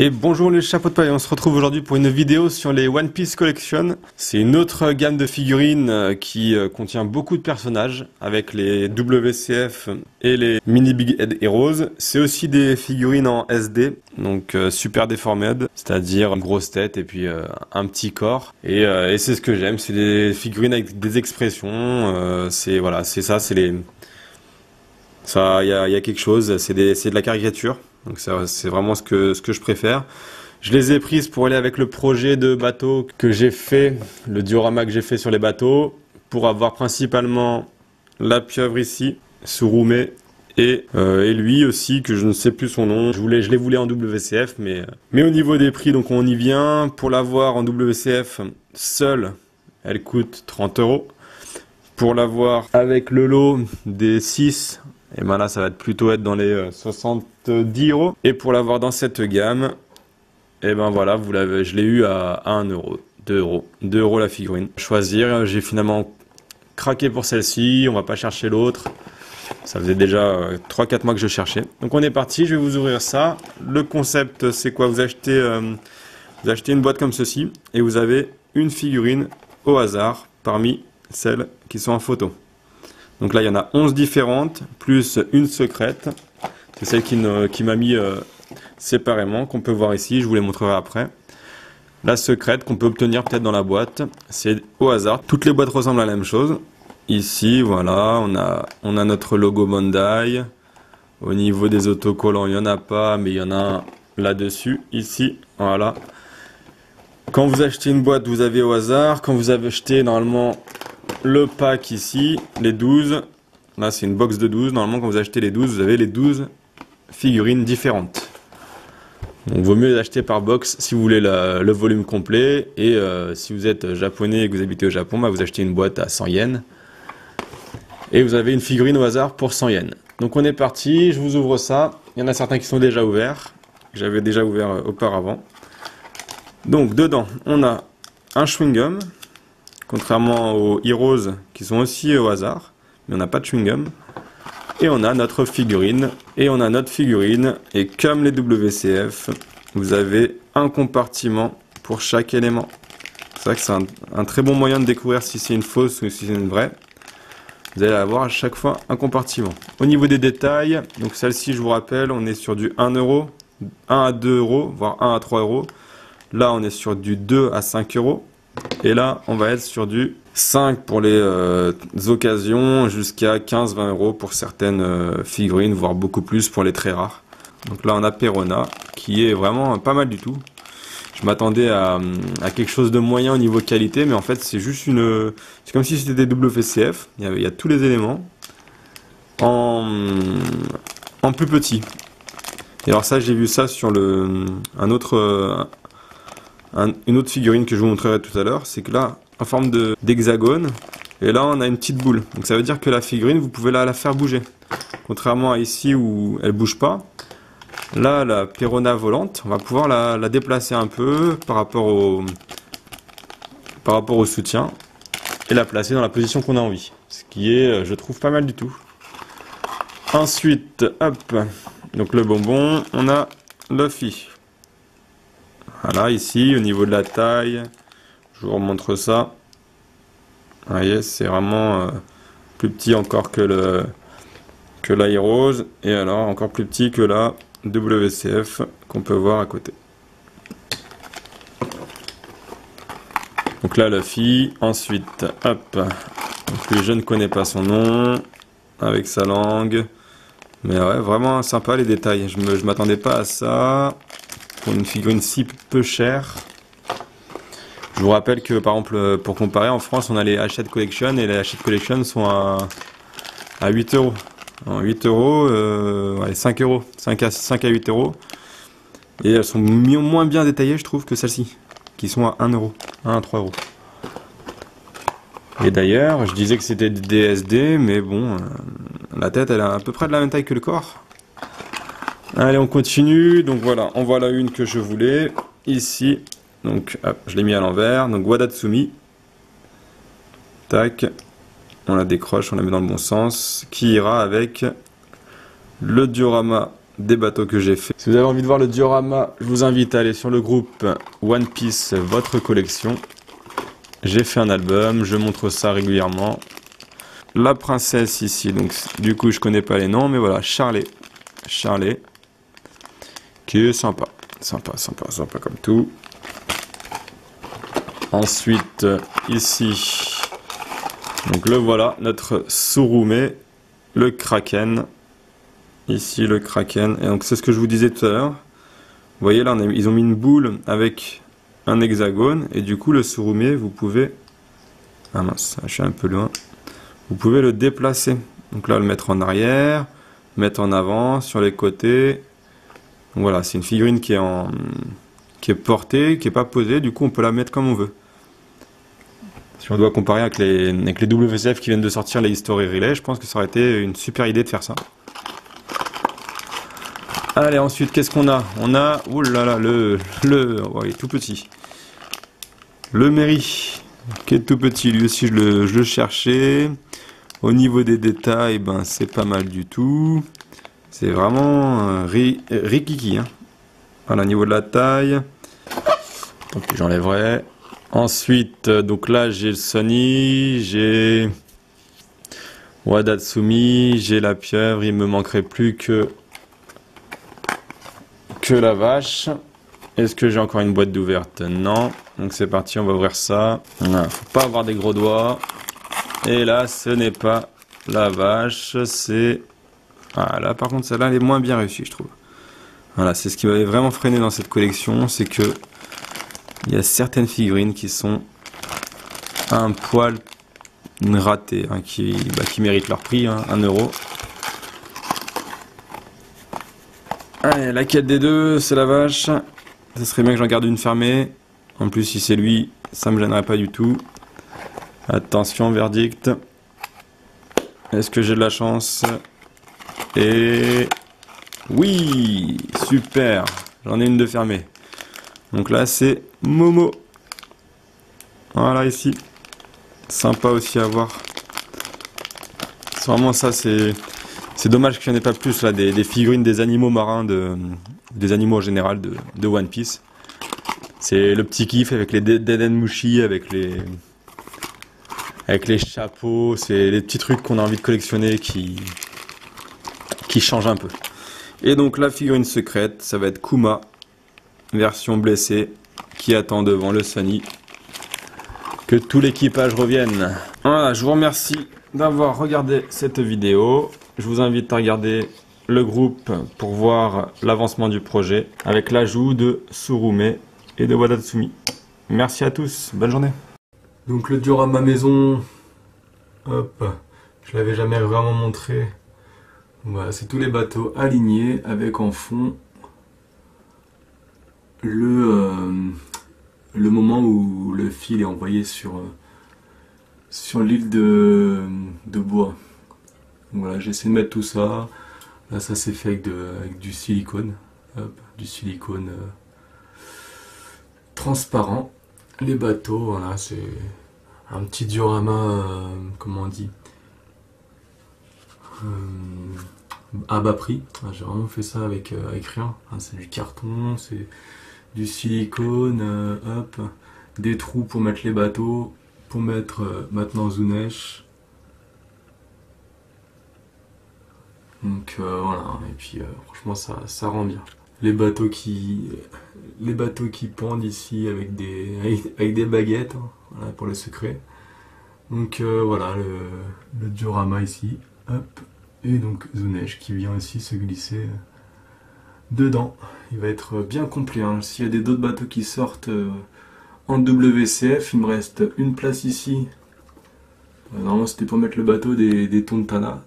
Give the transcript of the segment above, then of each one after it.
Et bonjour les chapeaux de paille, on se retrouve aujourd'hui pour une vidéo sur les One Piece Collection. C'est une autre gamme de figurines qui contient beaucoup de personnages avec les WCF et les Mini Big Head Heroes. C'est aussi des figurines en SD, donc super deformed, c'est-à-dire une grosse tête et puis un petit corps. Et c'est ce que j'aime, c'est des figurines avec des expressions, c'est ça, c'est les... Ça, il y a quelque chose, c'est de la caricature. Donc c'est vraiment ce que je préfère. Je les ai prises pour aller avec le projet de bateau que j'ai fait, le diorama que j'ai fait sur les bateaux, pour avoir principalement la pieuvre ici, Surume, et lui aussi, que je ne sais plus son nom. Je les voulais en WCF, mais au niveau des prix, donc on y vient. Pour l'avoir en WCF seule, elle coûte 30 €. Pour l'avoir avec le lot des 6, et ben là ça va plutôt être dans les 70 €. Et pour l'avoir dans cette gamme, et ben voilà, je l'ai eu à 1 €, 2 €, 2 € la figurine. Choisir, j'ai finalement craqué pour celle-ci, on va pas chercher l'autre. Ça faisait déjà 3-4 mois que je cherchais. Donc on est parti, je vais vous ouvrir ça. Le concept c'est quoi? Vous achetez une boîte comme ceci et vous avez une figurine au hasard parmi celles qui sont en photo. Donc là, il y en a 11 différentes, plus une secrète. C'est celle qui m'a mis séparément, qu'on peut voir ici, je vous les montrerai après. La secrète qu'on peut obtenir peut-être dans la boîte, c'est au hasard. Toutes les boîtes ressemblent à la même chose. Ici, voilà, on a notre logo Bandai. Au niveau des autocollants, il n'y en a pas, mais il y en a un là-dessus, ici, voilà. Quand vous achetez une boîte, vous avez au hasard. Quand vous avez acheté, normalement, le pack ici, les 12, là c'est une box de 12, normalement quand vous achetez les 12, vous avez les 12 figurines différentes. Donc vaut mieux les acheter par box si vous voulez le volume complet, et si vous êtes japonais et que vous habitez au Japon, bah vous achetez une boîte à 100 yens, et vous avez une figurine au hasard pour 100 yens. Donc on est parti, je vous ouvre ça, il y en a certains qui sont déjà ouverts, j'avais déjà ouvert auparavant. Donc dedans, on a un chewing-gum, contrairement aux Heroes qui sont aussi au hasard, mais on n'a pas de chewing-gum. Et on a notre figurine, et comme les WCF, vous avez un compartiment pour chaque élément. C'est vrai que c'est un très bon moyen de découvrir si c'est une fausse ou si c'est une vraie. Vous allez avoir à chaque fois un compartiment. Au niveau des détails, donc celle-ci, je vous rappelle, on est sur du 1 €, 1 à 2 €, voire 1 à 3 €. Là, on est sur du 2 à 5 €. Et là, on va être sur du 5 pour les occasions, jusqu'à 15-20 € pour certaines figurines, voire beaucoup plus pour les très rares. Donc là, on a Perona, qui est vraiment pas mal du tout. Je m'attendais à quelque chose de moyen au niveau qualité, mais en fait, c'est juste c'est comme si c'était des WCF. Il y a tous les éléments en plus petit. Et alors ça, j'ai vu ça sur une autre figurine que je vous montrerai tout à l'heure, c'est que là, en forme d'hexagone, et là on a une petite boule. Donc ça veut dire que la figurine, vous pouvez la faire bouger. Contrairement à ici où elle bouge pas, là la Perona volante, on va pouvoir la déplacer un peu par rapport au soutien, et la placer dans la position qu'on a envie. Ce qui est, je trouve, pas mal du tout. Ensuite, hop, donc le bonbon, on a Luffy. Voilà, ici, au niveau de la taille, je vous remontre ça. Vous voyez, c'est vraiment plus petit encore que la Heroes, et alors encore plus petit que la WCF qu'on peut voir à côté. Donc là, Luffy. Ensuite, hop, donc lui, je ne connais pas son nom, avec sa langue. Mais ouais, vraiment sympa les détails. Je m'attendais pas à ça. Pour une figurine si peu chère. Je vous rappelle que par exemple, pour comparer, en France on a les Hachette Collection, et les Hachette Collection sont à 8 €. En 8 €, ouais, 5 €, 5 à 8 €. Et elles sont moins bien détaillées, je trouve, que celles-ci, qui sont à 1 €, 1 à 3 €. Et d'ailleurs, je disais que c'était des DSD, mais bon, la tête elle est à peu près de la même taille que le corps. Allez, on continue. Donc voilà, on voit la une que je voulais ici. Donc hop, je l'ai mis à l'envers. Donc Wadatsumi. Tac. On la décroche, on la met dans le bon sens. Qui ira avec le diorama des bateaux que j'ai fait. Si vous avez envie de voir le diorama, je vous invite à aller sur le groupe One Piece Votre Collection. J'ai fait un album, je montre ça régulièrement. La princesse ici, donc du coup je connais pas les noms, mais voilà, Charlet, qui est sympa, sympa comme tout. Ensuite, ici, donc le voilà, notre Tsurume, le Kraken. Ici, le Kraken. Et donc, c'est ce que je vous disais tout à l'heure. Vous voyez, là, ils ont mis une boule avec un hexagone. Et du coup, le Tsurume, vous pouvez... Ah mince, je suis un peu loin. Vous pouvez le déplacer. Donc là, le mettre en arrière, mettre en avant, sur les côtés. Donc voilà, c'est une figurine qui est portée, qui n'est pas posée. Du coup, on peut la mettre comme on veut. Si on doit comparer avec les WCF qui viennent de sortir les History Relay, je pense que ça aurait été une super idée de faire ça. Allez, ensuite, qu'est-ce qu'on a? On a, oh là là, oh, il est tout petit. Le Mary, qui est tout petit, lui aussi je le cherchais. Au niveau des détails, ben c'est pas mal du tout. C'est vraiment rikiki. Hein. Voilà, au niveau de la taille. Donc j'enlèverai. Ensuite, donc là j'ai le Sunny, j'ai Wadatsumi, j'ai la pieuvre, il me manquerait plus que la vache. Est-ce que j'ai encore une boîte d'ouverte? Non. Donc c'est parti, on va ouvrir ça. Voilà, faut pas avoir des gros doigts. Et là, ce n'est pas la vache, c'est... Ah là par contre celle-là elle est moins bien réussie je trouve. Voilà, c'est ce qui m'avait vraiment freiné dans cette collection, c'est que il y a certaines figurines qui sont un poil ratées, hein, qui méritent leur prix, hein, 1 euro. Allez, laquelle des deux? C'est la vache. Ce serait bien que j'en garde une fermée. En plus, si c'est lui, ça me gênerait pas du tout. Attention, verdict. Est-ce que j'ai de la chance? Et... Oui! Super! J'en ai une de fermée. Donc là, c'est Momo. Voilà, ici. Sympa aussi à voir. C'est vraiment ça, c'est dommage qu'il n'y en ait pas plus là, des figurines des animaux marins, des animaux en général de One Piece. C'est le petit kiff avec les Denenmushi, avec les chapeaux, c'est les petits trucs qu'on a envie de collectionner qui changent un peu. Et donc la figurine secrète, ça va être Kuma, version blessée, qui attend devant le Sunny. Que tout l'équipage revienne. Voilà, je vous remercie d'avoir regardé cette vidéo. Je vous invite à regarder le groupe pour voir l'avancement du projet avec l'ajout de Tsurume et de Wadatsumi. Merci à tous, bonne journée. Donc le diorama maison, hop, je l'avais jamais vraiment montré. Voilà, c'est tous les bateaux alignés avec en fond le moment où le fil est envoyé sur l'île de bois. Voilà, j'ai essayé de mettre tout ça. Là, ça s'est fait avec du silicone. Hop, du silicone transparent. Les bateaux, voilà, c'est un petit diorama, comment on dit, à bas prix. J'ai vraiment fait ça avec rien. C'est du carton, c'est du silicone, hop, des trous pour mettre les bateaux, pour mettre maintenant Zunesh. Donc voilà, et puis franchement ça rend bien. Les bateaux qui pendent ici avec des baguettes, hein, voilà, pour le secret. Donc voilà le diorama ici, hop, et donc Zunesh qui vient aussi se glisser dedans. Il va être bien complet, hein. S'il y a d'autres bateaux qui sortent en WCF, il me reste une place ici. Normalement c'était pour mettre le bateau des Tontata.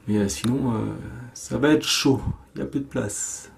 Mais sinon, ça va être chaud, il y a peu de place.